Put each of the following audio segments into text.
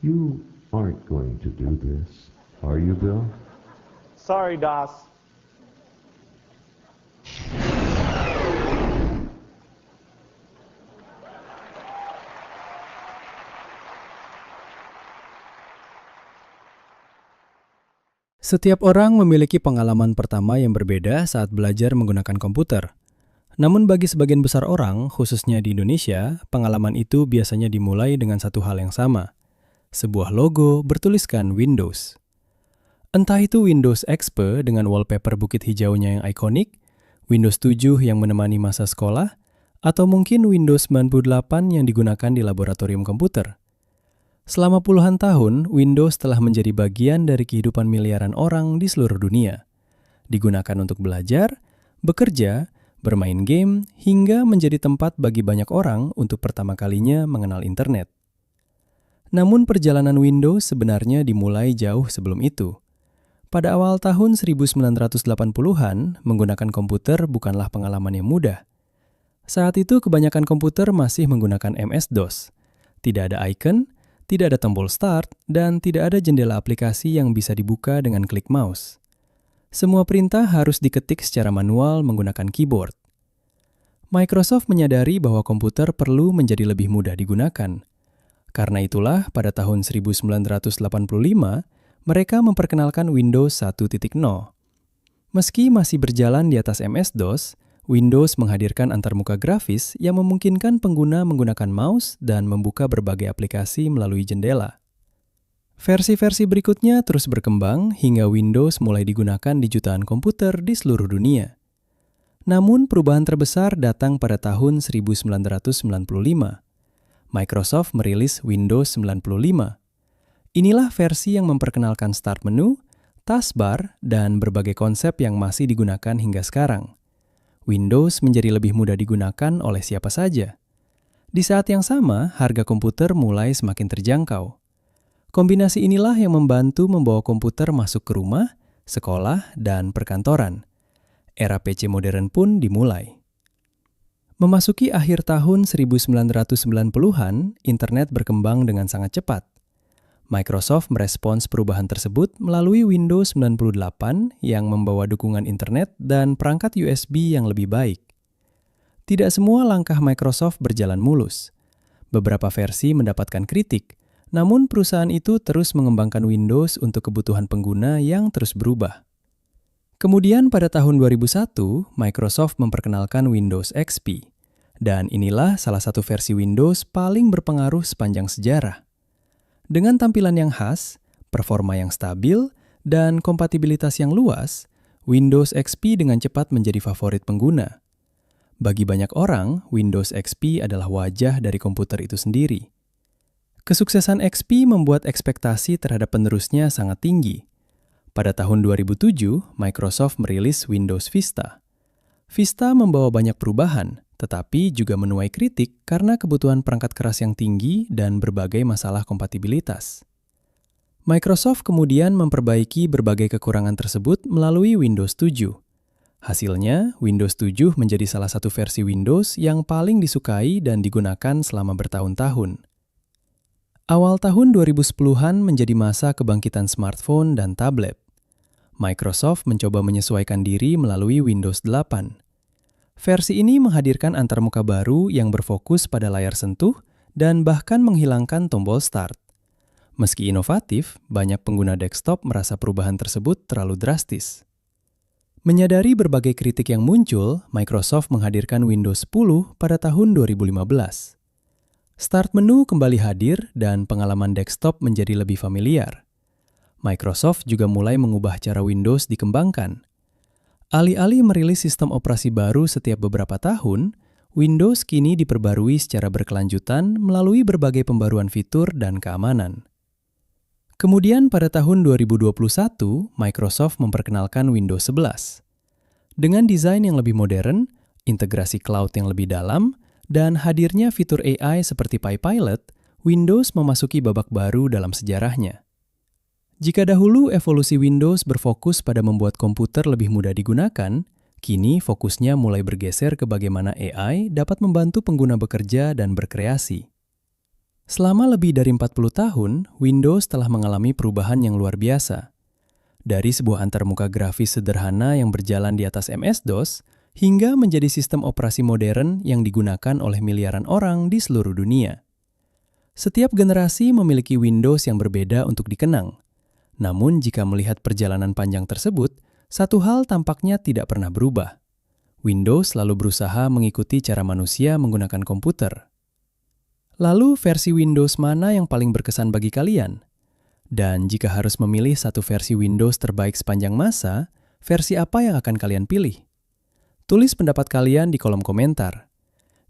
You aren't going to do this, are you, Bill? Sorry, DOS. Setiap orang memiliki pengalaman pertama yang berbeda saat belajar menggunakan komputer. Namun bagi sebagian besar orang, khususnya di Indonesia, pengalaman itu biasanya dimulai dengan satu hal yang sama. Sebuah logo bertuliskan Windows. Entah itu Windows XP dengan wallpaper bukit hijaunya yang ikonik, Windows 7 yang menemani masa sekolah, atau mungkin Windows 98 yang digunakan di laboratorium komputer. Selama puluhan tahun, Windows telah menjadi bagian dari kehidupan miliaran orang di seluruh dunia. Digunakan untuk belajar, bekerja, bermain game, hingga menjadi tempat bagi banyak orang untuk pertama kalinya mengenal internet. Namun perjalanan Windows sebenarnya dimulai jauh sebelum itu. Pada awal tahun 1980-an, menggunakan komputer bukanlah pengalaman yang mudah. Saat itu kebanyakan komputer masih menggunakan MS-DOS. Tidak ada icon, tidak ada tombol start, dan tidak ada jendela aplikasi yang bisa dibuka dengan klik mouse. Semua perintah harus diketik secara manual menggunakan keyboard. Microsoft menyadari bahwa komputer perlu menjadi lebih mudah digunakan. Karena itulah, pada tahun 1985, mereka memperkenalkan Windows 1.0. Meski masih berjalan di atas MS-DOS, Windows menghadirkan antarmuka grafis yang memungkinkan pengguna menggunakan mouse dan membuka berbagai aplikasi melalui jendela. Versi-versi berikutnya terus berkembang hingga Windows mulai digunakan di jutaan komputer di seluruh dunia. Namun perubahan terbesar datang pada tahun 1995. Microsoft merilis Windows 95. Inilah versi yang memperkenalkan start menu, taskbar, dan berbagai konsep yang masih digunakan hingga sekarang. Windows menjadi lebih mudah digunakan oleh siapa saja. Di saat yang sama, harga komputer mulai semakin terjangkau. Kombinasi inilah yang membantu membawa komputer masuk ke rumah, sekolah, dan perkantoran. Era PC modern pun dimulai. Memasuki akhir tahun 1990-an, internet berkembang dengan sangat cepat. Microsoft merespons perubahan tersebut melalui Windows 98 yang membawa dukungan internet dan perangkat USB yang lebih baik. Tidak semua langkah Microsoft berjalan mulus. Beberapa versi mendapatkan kritik, namun perusahaan itu terus mengembangkan Windows untuk kebutuhan pengguna yang terus berubah. Kemudian pada tahun 2001, Microsoft memperkenalkan Windows XP. Dan inilah salah satu versi Windows paling berpengaruh sepanjang sejarah. Dengan tampilan yang khas, performa yang stabil, dan kompatibilitas yang luas, Windows XP dengan cepat menjadi favorit pengguna. Bagi banyak orang, Windows XP adalah wajah dari komputer itu sendiri. Kesuksesan XP membuat ekspektasi terhadap penerusnya sangat tinggi. Pada tahun 2007, Microsoft merilis Windows Vista. Vista membawa banyak perubahan, tetapi juga menuai kritik karena kebutuhan perangkat keras yang tinggi dan berbagai masalah kompatibilitas. Microsoft kemudian memperbaiki berbagai kekurangan tersebut melalui Windows 7. Hasilnya, Windows 7 menjadi salah satu versi Windows yang paling disukai dan digunakan selama bertahun-tahun. Awal tahun 2010-an menjadi masa kebangkitan smartphone dan tablet. Microsoft mencoba menyesuaikan diri melalui Windows 8. Versi ini menghadirkan antarmuka baru yang berfokus pada layar sentuh dan bahkan menghilangkan tombol start. Meski inovatif, banyak pengguna desktop merasa perubahan tersebut terlalu drastis. Menyadari berbagai kritik yang muncul, Microsoft menghadirkan Windows 10 pada tahun 2015. Start menu kembali hadir dan pengalaman desktop menjadi lebih familiar. Microsoft juga mulai mengubah cara Windows dikembangkan. Alih-alih merilis sistem operasi baru setiap beberapa tahun, Windows kini diperbarui secara berkelanjutan melalui berbagai pembaruan fitur dan keamanan. Kemudian pada tahun 2021, Microsoft memperkenalkan Windows 11. Dengan desain yang lebih modern, integrasi cloud yang lebih dalam, dan hadirnya fitur AI seperti PyPilot, Windows memasuki babak baru dalam sejarahnya. Jika dahulu evolusi Windows berfokus pada membuat komputer lebih mudah digunakan, kini fokusnya mulai bergeser ke bagaimana AI dapat membantu pengguna bekerja dan berkreasi. Selama lebih dari 40 tahun, Windows telah mengalami perubahan yang luar biasa. Dari sebuah antarmuka grafis sederhana yang berjalan di atas MS-DOS, hingga menjadi sistem operasi modern yang digunakan oleh miliaran orang di seluruh dunia. Setiap generasi memiliki Windows yang berbeda untuk dikenang. Namun jika melihat perjalanan panjang tersebut, satu hal tampaknya tidak pernah berubah. Windows selalu berusaha mengikuti cara manusia menggunakan komputer. Lalu versi Windows mana yang paling berkesan bagi kalian? Dan jika harus memilih satu versi Windows terbaik sepanjang masa, versi apa yang akan kalian pilih? Tulis pendapat kalian di kolom komentar.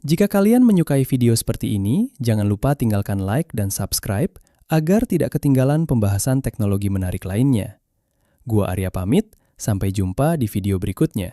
Jika kalian menyukai video seperti ini, jangan lupa tinggalkan like dan subscribe agar tidak ketinggalan pembahasan teknologi menarik lainnya. Gua Arya pamit, sampai jumpa di video berikutnya.